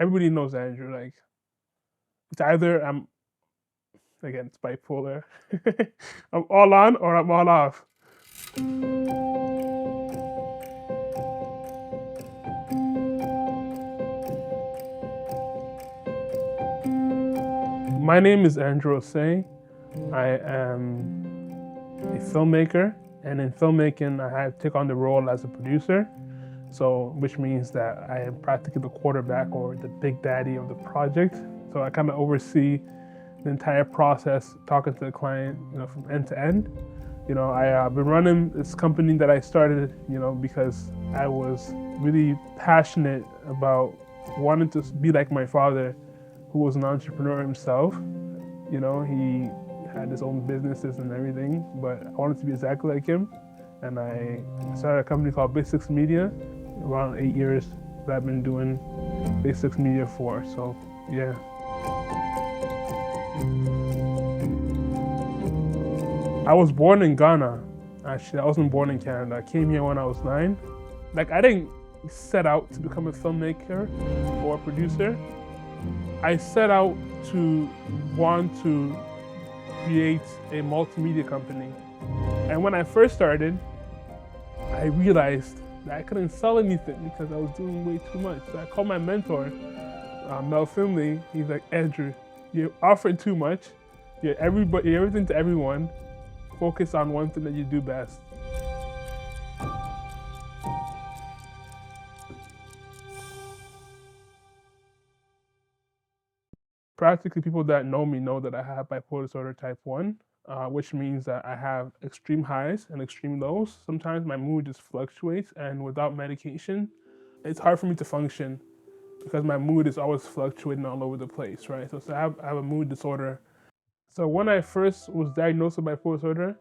everybody knows Andrew. Like, it's either again, it's bipolar. I'm all on or I'm all off. My name is Andrew Osei. I am a filmmaker, and in filmmaking, I take on the role as a producer. So, which means that I am practically the quarterback or the big daddy of the project. So I kind of oversee the entire process, talking to the client, from end to end. I've been running this company that I started, because I was really passionate about wanting to be like my father, who was an entrepreneur himself. He had his own businesses and everything, but I wanted to be exactly like him. And I started a company called Basics Media, around 8 years that I've been doing Basics Media for, so yeah. I was born in Ghana, actually. I wasn't born in Canada. I came here when I was 9. Like, I didn't set out to become a filmmaker or a producer. I set out to want to create a multimedia company. And when I first started, I realized that I couldn't sell anything because I was doing way too much. So I called my mentor, Mel Finley. He's like, Andrew, you're offering too much. You're everything to everyone. Focus on one thing that you do best. Practically, people that know me know that I have bipolar disorder type 1, which means that I have extreme highs and extreme lows. Sometimes my mood just fluctuates, and without medication, it's hard for me to function because my mood is always fluctuating all over the place, right? So I have a mood disorder. So when I first was diagnosed with bipolar disorder,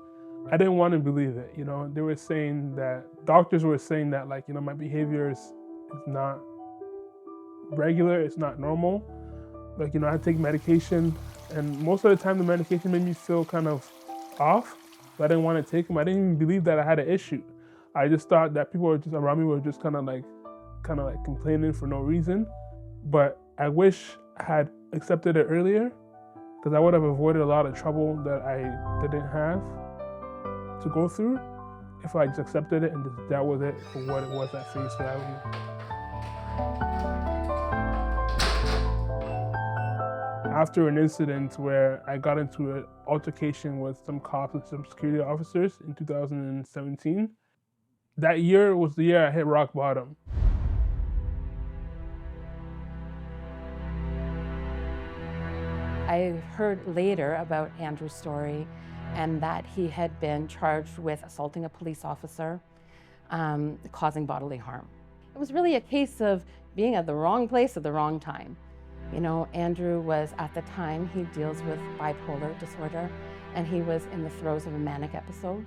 I didn't want to believe it. They were saying that, doctors were saying that, like, my behavior is not regular, it's not normal. Like, I had to take medication, and most of the time the medication made me feel kind of off, but I didn't want to take them. I didn't even believe that I had an issue. I just thought that people around me were just kind of like complaining for no reason. But I wish I had accepted it earlier, because I would have avoided a lot of trouble that I didn't have to go through if I just accepted it and just dealt with it for what it was at face value. After an incident where I got into an altercation with some cops and some security officers in 2017, that year was the year I hit rock bottom. I heard later about Andrew's story and that he had been charged with assaulting a police officer, causing bodily harm. It was really a case of being at the wrong place at the wrong time. Andrew was, at the time, he deals with bipolar disorder, and he was in the throes of a manic episode.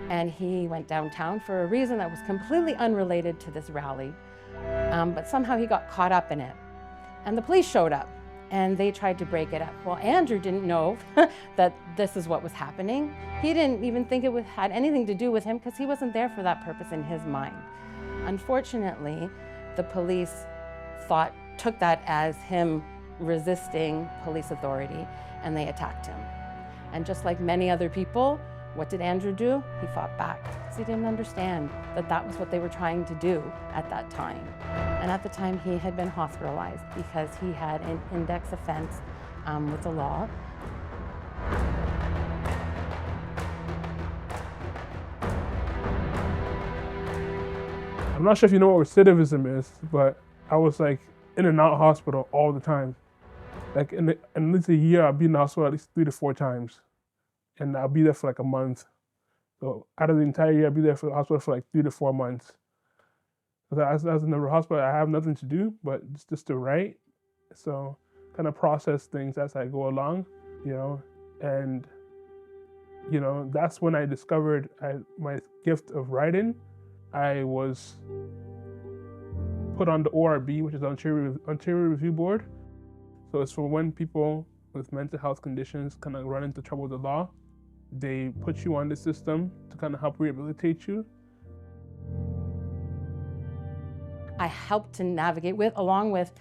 And he went downtown for a reason that was completely unrelated to this rally, but somehow he got caught up in it. And the police showed up, and they tried to break it up. Well, Andrew didn't know that this is what was happening. He didn't even think it had anything to do with him, because he wasn't there for that purpose in his mind. Unfortunately, the police took that as him resisting police authority, and they attacked him. And just like many other people, what did Andrew do? He fought back, because he didn't understand that that was what they were trying to do at that time. And at the time, he had been hospitalized because he had an index offense with the law. I'm not sure if you know what recidivism is, but I was like in and out of hospital all the time. Like in at least a year, I'll be in the hospital at least 3 to 4 times. And I'll be there for like a month. So out of the entire year, I'll be there for the hospital for like 3 to 4 months. Because I was in the hospital, I have nothing to do but just to write. So kind of process things as I go along, and that's when I discovered my gift of writing. I was put on the ORB, which is the Ontario Review Board. So it's for when people with mental health conditions kind of run into trouble with the law. They put you on the system to kind of help rehabilitate you. I helped to navigate along with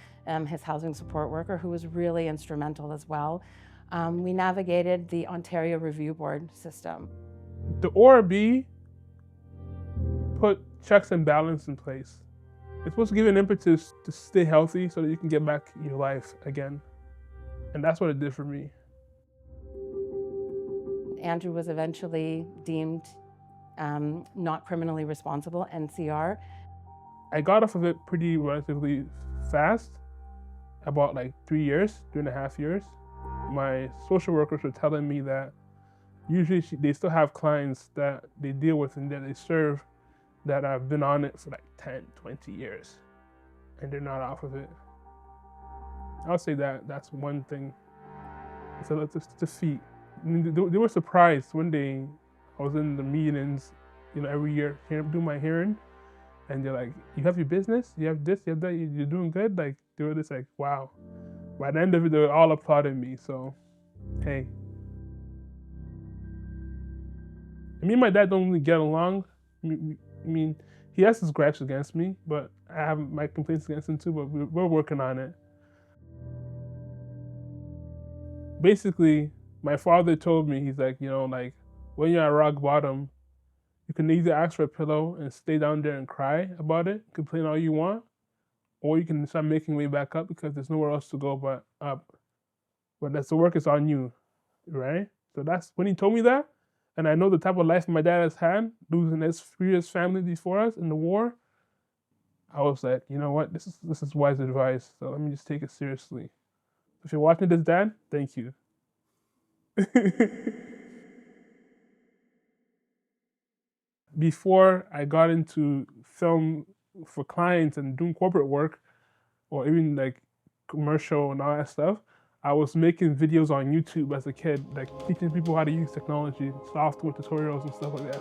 his housing support worker, who was really instrumental as well. We navigated the Ontario Review Board system. The ORB put checks and balance in place. It's supposed to give you an impetus to stay healthy so that you can get back your life again. And that's what it did for me. Andrew was eventually deemed not criminally responsible, NCR. I got off of it pretty relatively fast, about like 3.5 years. My social workers were telling me that usually they still have clients that they deal with and that they serve that have been on it for like 10, 20 years, and they're not off of it. I'll say that that's one thing. It's a feat. I mean, they were surprised one day I was in the meetings, every year, do my hearing, and they're like, "You have your business, you have this, you have that, you're doing good." Like, they were just like, "Wow." By the end of it, they were all applauding me. So, hey. Me and my dad don't really get along. I mean, he has his gripes against me, but I have my complaints against him too, but we're working on it. Basically, my father told me, he's like, like, when you're at rock bottom, you can either ask for a pillow and stay down there and cry about it, complain all you want, or you can start making way back up because there's nowhere else to go but up. But that's the work is on you, right? So that's when he told me that, and I know the type of life my dad has had, losing his previous family before us in the war. I was like, you know what, this is wise advice. So let me just take it seriously. If you're watching this, Dad, thank you. Before I got into film for clients and doing corporate work, or even like commercial and all that stuff, I was making videos on YouTube as a kid, like teaching people how to use technology, software tutorials and stuff like that.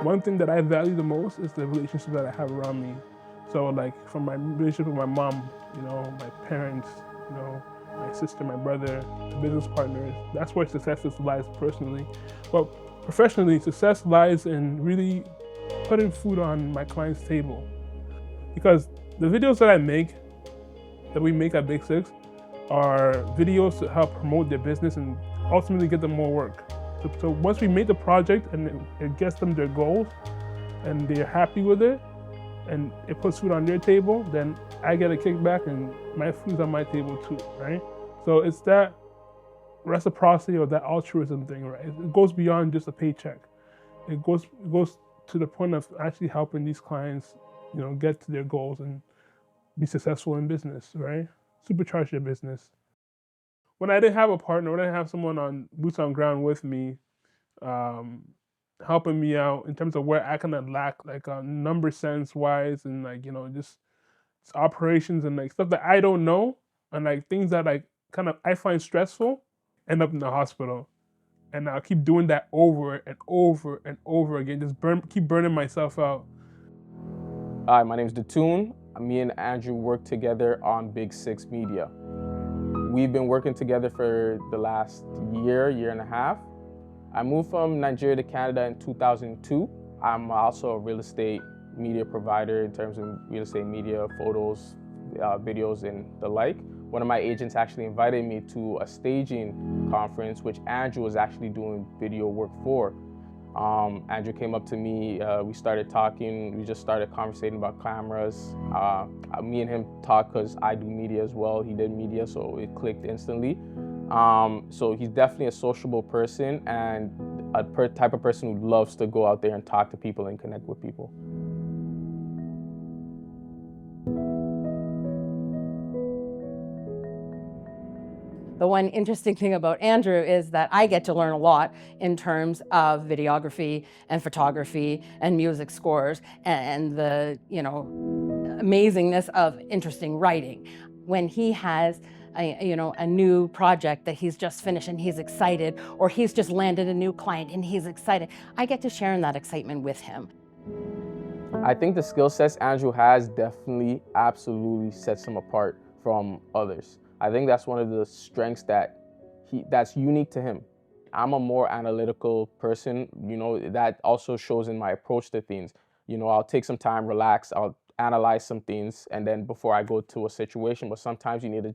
One thing that I value the most is the relationship that I have around me. So like from my relationship with my mom, my parents, my sister, my brother, business partners, that's where success lies personally. But professionally, success lies in really putting food on my client's table. Because the videos that we make at Big Six, are videos to help promote their business and ultimately get them more work. So once we make the project and it gets them their goals and they're happy with it and it puts food on their table, then I get a kickback and my food's on my table too, right? So it's that reciprocity or that altruism thing, right? It goes beyond just a paycheck. It goes to the point of actually helping these clients, get to their goals and be successful in business, right? Supercharge their business. When I didn't have a partner, when I didn't have someone on boots on ground with me, helping me out in terms of where I kind of lack, like number sense wise, and like just operations and like stuff that I don't know, and like things that like kind of I find stressful, end up in the hospital, and I'll keep doing that over and over and over again, just keep burning myself out. Hi, my name is Datoon. Me and Andrew work together on Big Six Media. We've been working together for the last year and a half. I moved from Nigeria to Canada in 2002. I'm also a real estate media provider in terms of real estate media, photos, videos, and the like. One of my agents actually invited me to a staging conference, which Andrew was actually doing video work for. Andrew came up to me, we started talking, we just started conversating about cameras. Me and him talked because I do media as well, he did media, so it clicked instantly. So he's definitely a sociable person and a type of person who loves to go out there and talk to people and connect with people. The one interesting thing about Andrew is that I get to learn a lot in terms of videography and photography and music scores and the, amazingness of interesting writing. When he has a new project that he's just finished and he's excited, or he's just landed a new client and he's excited, I get to share in that excitement with him. I think the skill sets Andrew has definitely, absolutely sets him apart from others. I think that's one of the strengths that's unique to him. I'm a more analytical person, that also shows in my approach to things. I'll take some time, relax, I'll analyze some things, and then before I go to a situation. But sometimes you need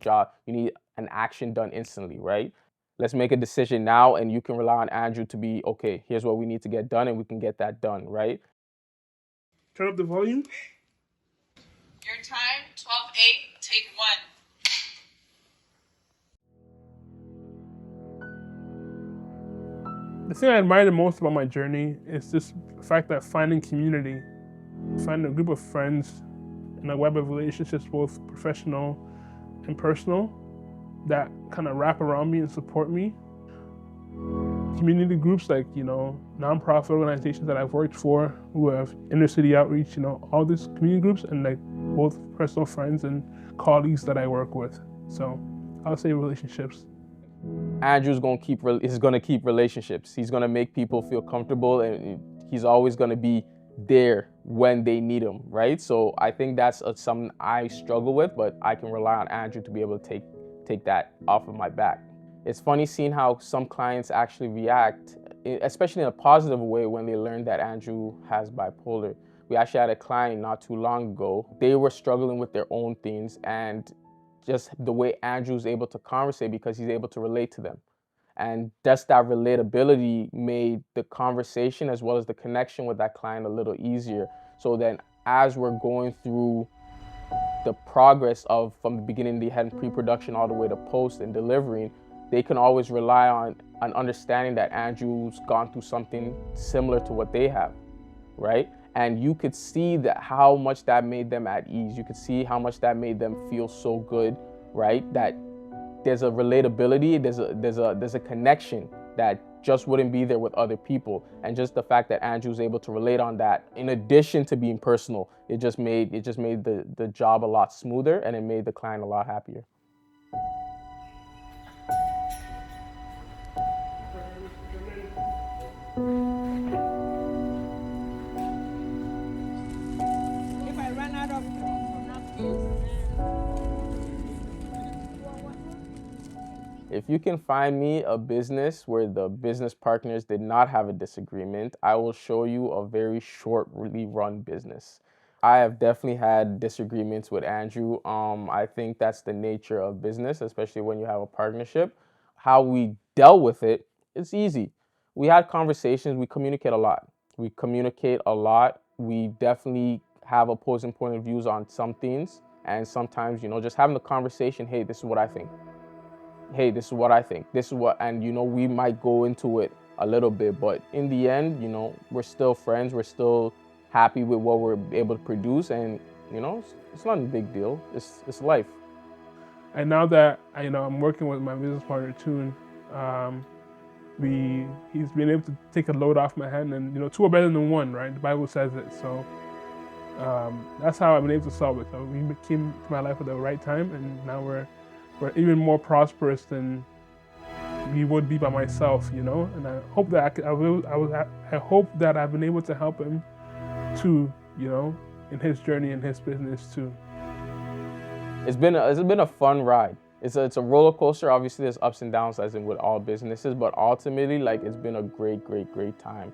an action done instantly, right? Let's make a decision now, and you can rely on Andrew to be, okay, here's what we need to get done, and we can get that done, right? Turn up the volume. Your time, 12-8, take 1. The thing I admire the most about my journey is just the fact that finding community, finding a group of friends and a web of relationships, both professional and personal, that kind of wrap around me and support me. Community groups like, nonprofit organizations that I've worked for who have inner city outreach, all these community groups, and like both personal friends and colleagues that I work with. So I'll say relationships. Andrew's gonna keep relationships. He's gonna make people feel comfortable, and he's always gonna be there when they need him, right? So I think that's something I struggle with, but I can rely on Andrew to be able to take that off of my back. It's funny seeing how some clients actually react, especially in a positive way, when they learn that Andrew has bipolar. We actually had a client not too long ago. They were struggling with their own things, and just the way Andrew's able to conversate, because he's able to relate to them. And just that relatability made the conversation as well as the connection with that client a little easier. So then as we're going through the progress of from the beginning they had in pre-production all the way to post and delivering, they can always rely on an understanding that Andrew's gone through something similar to what they have, right? And you could see that how much that made them at ease. You could see how much that made them feel so good, right? That there's a relatability, there's a connection that just wouldn't be there with other people. And just the fact that Andrew's able to relate on that, in addition to being personal, it just made the job a lot smoother, and it made the client a lot happier. If I run out of napkins. If you can find me a business where the business partners did not have a disagreement, I will show you a very shortly run business. I have definitely had disagreements with Andrew. I think that's the nature of business, especially when you have a partnership. How we dealt with it, it's easy. We had conversations, we communicate a lot. We definitely have opposing point of views on some things. And sometimes, just having the conversation, hey, this is what I think. Hey, this is what I think. This is what, and we might go into it a little bit, but in the end, we're still friends. We're still happy with what we're able to produce, and it's not a big deal. It's life. And now that I'm working with my business partner Toon, he's been able to take a load off my hand, and two are better than one, right? The Bible says it. So that's how I've been able to solve it. So we came to my life at the right time, and now we're even more prosperous than we would be by myself, And I hope that I hope that I've been able to help him too, in his journey and his business too. It's been a fun ride. It's a roller coaster. Obviously, there's ups and downs, as in with all businesses, but ultimately, it's been a great time.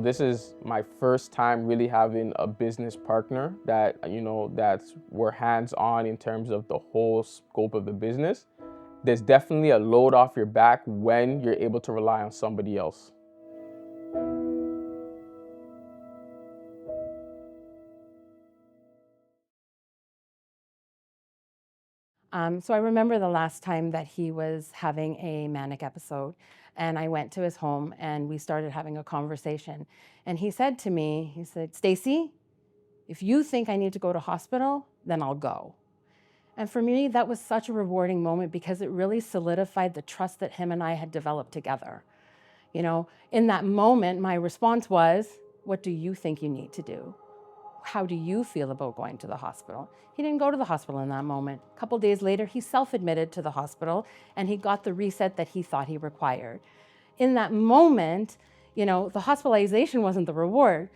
This is my first time really having a business partner that, we're hands-on in terms of the whole scope of the business. There's definitely a load off your back when you're able to rely on somebody else. So I remember the last time that he was having a manic episode, and I went to his home and we started having a conversation. And he said to me, "Stacy, if you think I need to go to hospital, then I'll go." And for me, that was such a rewarding moment because it really solidified the trust that him and I had developed together. In that moment, my response was, "What do you think you need to do? How do you feel about going to the hospital?" He didn't go to the hospital in that moment. A couple days later, he self-admitted to the hospital and he got the reset that he thought he required. In that moment, the hospitalization wasn't the reward.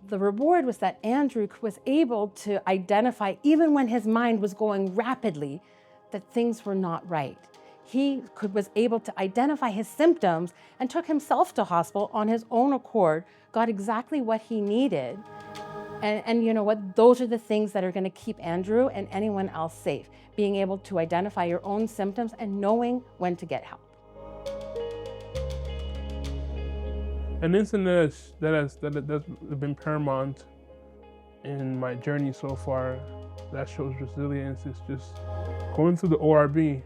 The reward was that Andrew was able to identify, even when his mind was going rapidly, that things were not right. He was able to identify his symptoms and took himself to hospital on his own accord, got exactly what he needed. And you know what? Those are the things that are going to keep Andrew and anyone else safe. Being able to identify your own symptoms and knowing when to get help. An incident that's been paramount in my journey so far that shows resilience is just going through the ORB.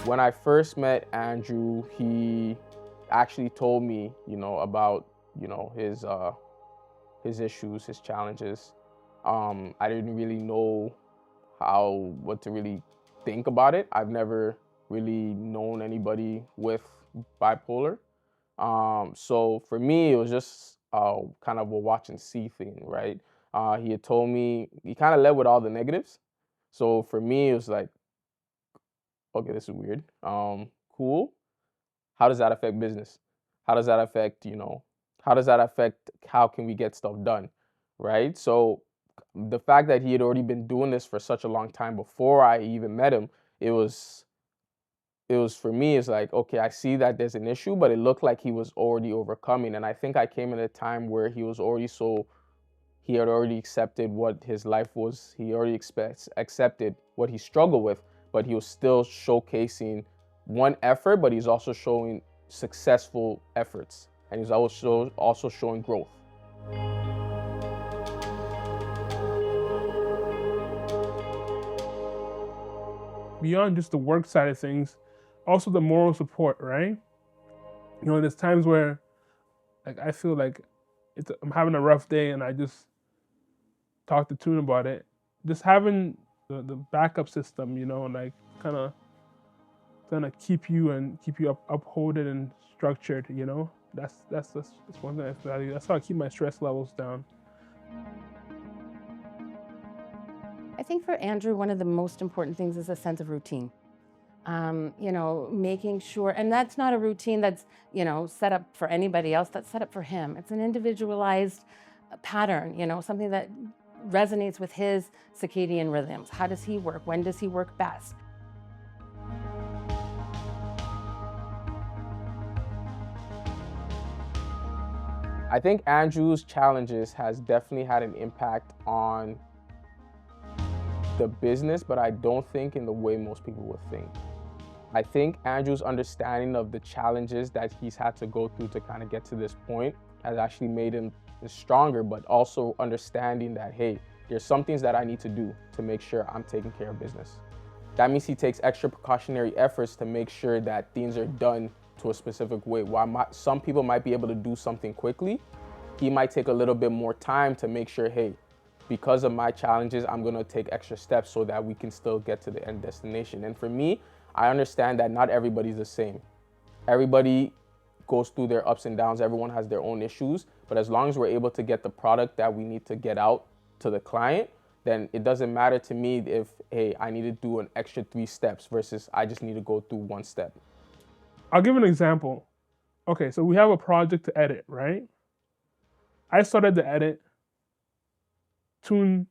When I first met Andrew, he actually told me, about, his issues, his challenges. I didn't really know what to really think about it. I've never really known anybody with bipolar. So for me, it was just kind of a watch and see thing, right? He had told me, he kind of led with all the negatives. So for me, it was like, okay, this is weird. Cool. How does that affect business? How does that affect, how can we get stuff done, right? So the fact that he had already been doing this for such a long time before I even met him, it was for me, it's like, okay, I see that there's an issue, but it looked like he was already overcoming. And I think I came in a time where he had already accepted what his life was. He already accepted what he struggled with, but he was still showcasing one effort, but he's also showing successful efforts. And he's also showing growth. Beyond just the work side of things, also the moral support, right? There's times where like I feel like I'm having a rough day and I just talk to Tune about it. Just having the backup system, like kind of keep you upholded and structured, That's one thing I value. That's how I keep my stress levels down. I think for Andrew, one of the most important things is a sense of routine. Making sure, and that's not a routine that's, set up for anybody else, that's set up for him. It's an individualized pattern, something that resonates with his circadian rhythms. How does he work? When does he work best? I think Andrew's challenges has definitely had an impact on the business, but I don't think in the way most people would think. I think Andrew's understanding of the challenges that he's had to go through to kind of get to this point has actually made him stronger, but also understanding that, hey, there's some things that I need to do to make sure I'm taking care of business. That means he takes extra precautionary efforts to make sure that things are done to a specific way. While some people might be able to do something quickly, he might take a little bit more time to make sure, hey, because of my challenges, I'm gonna take extra steps so that we can still get to the end destination. And for me, I understand that not everybody's the same. Everybody goes through their ups and downs. Everyone has their own issues. But as long as we're able to get the product that we need to get out to the client, then it doesn't matter to me if, hey, I need to do an extra 3 steps versus I just need to go through 1 step. I'll give an example. Okay, so we have a project to edit, right? I started the edit. Tune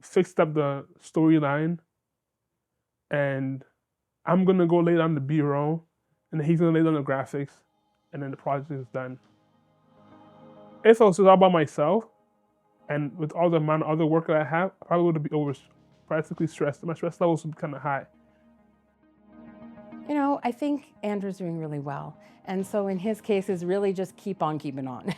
fixed up the storyline, and I'm gonna go lay down the B-roll, and then he's gonna lay down the graphics, and then the project is done. If I was all by myself, and with all the amount of other work that I have, I probably would be practically stressed. My stress levels would be kind of high. I think Andrew's doing really well. And so in his case, is really just keep on keeping on.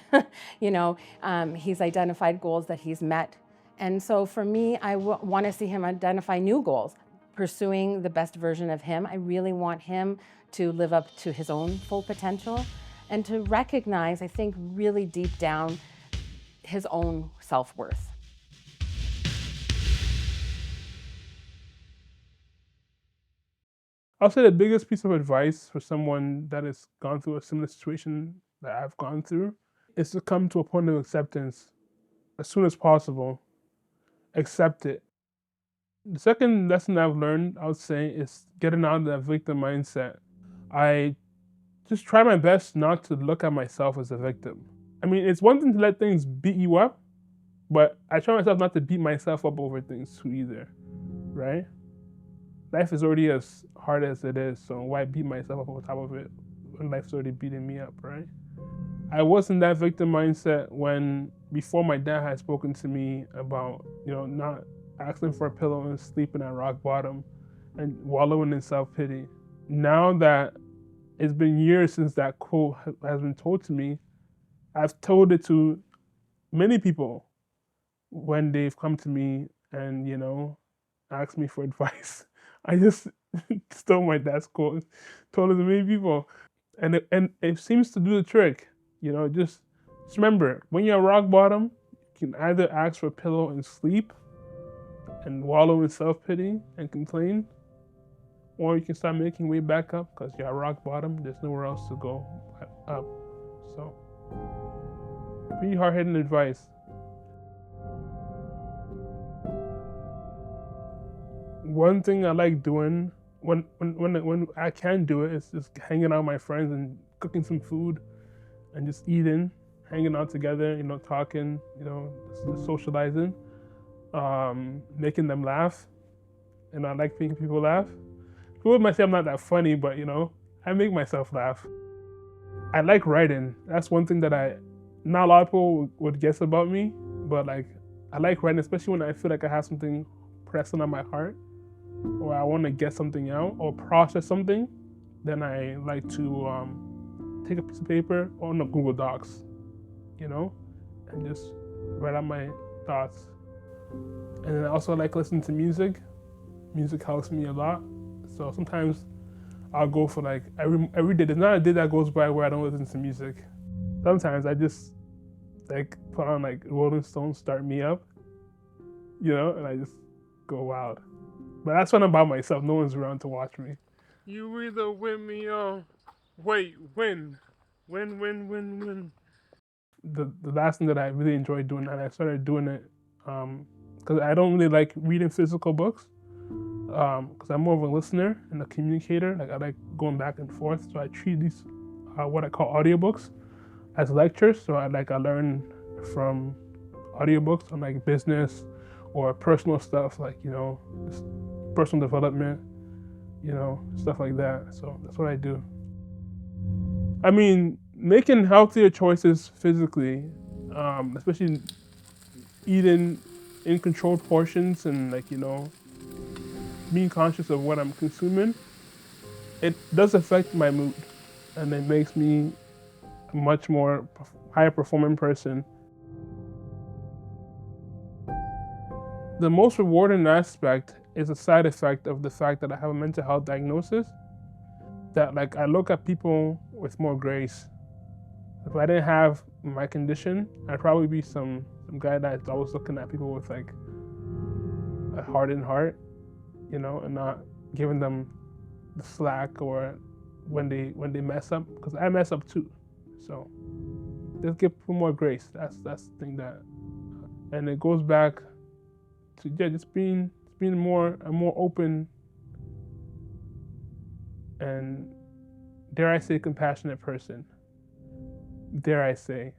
He's identified goals that he's met. And so for me, I want to see him identify new goals, pursuing the best version of him. I really want him to live up to his own full potential and to recognize, I think, really deep down, his own self-worth. I'll say the biggest piece of advice for someone that has gone through a similar situation that I've gone through is to come to a point of acceptance as soon as possible. Accept it. The second lesson I've learned, I would say, is getting out of that victim mindset. I just try my best not to look at myself as a victim. I mean, it's one thing to let things beat you up, but I try myself not to beat myself up over things too either, right? Life is already as hard as it is, so why beat myself up on top of it when life's already beating me up, right? I was in that victim mindset when before my dad had spoken to me about, not asking for a pillow and sleeping at rock bottom and wallowing in self-pity. Now that it's been years since that quote has been told to me, I've told it to many people when they've come to me and, asked me for advice. I just stole my dad's quote, told it to many people. And it seems to do the trick. Just remember, when you're at rock bottom, you can either ask for a pillow and sleep and wallow in self-pity and complain, or you can start making way back up because you're at rock bottom. There's nowhere else to go up. So, pretty hard-hitting advice. One thing I like doing when I can do it is just hanging out with my friends and cooking some food and just eating, hanging out together, talking, just socializing, making them laugh. And I like making people laugh. People might say I'm not that funny, but I make myself laugh. I like writing. That's one thing that not a lot of people would guess about me, but I like writing, especially when I feel like I have something pressing on my heart, or I want to get something out or process something. Then I like to take a piece of paper on a Google Docs, and just write out my thoughts. And then I also like listening to music. Music helps me a lot. So sometimes I'll go for every day. There's not a day that goes by where I don't listen to music. Sometimes I just put on Rolling Stones, Start Me Up, and I just go wild. But that's when I'm by myself. No one's around to watch me. You either win me or win. Win. The last thing that I really enjoyed doing, and I started doing it because I don't really like reading physical books, because I'm more of a listener and a communicator. I like going back and forth. So I treat these what I call audiobooks as lectures. So I learn from audiobooks on business or personal stuff, just personal development, stuff like that. So that's what I do. I mean, making healthier choices physically, especially eating in controlled portions and being conscious of what I'm consuming, it does affect my mood, and it makes me a much more higher performing person. The most rewarding aspect is a side effect of the fact that I have a mental health diagnosis, that I look at people with more grace. If I didn't have my condition, I'd probably be some guy that's always looking at people with a hardened heart, and not giving them the slack or when they mess up, because I mess up too. So just give people more grace. That's the thing and it goes back to just being a more open and, dare I say, compassionate person. Dare I say.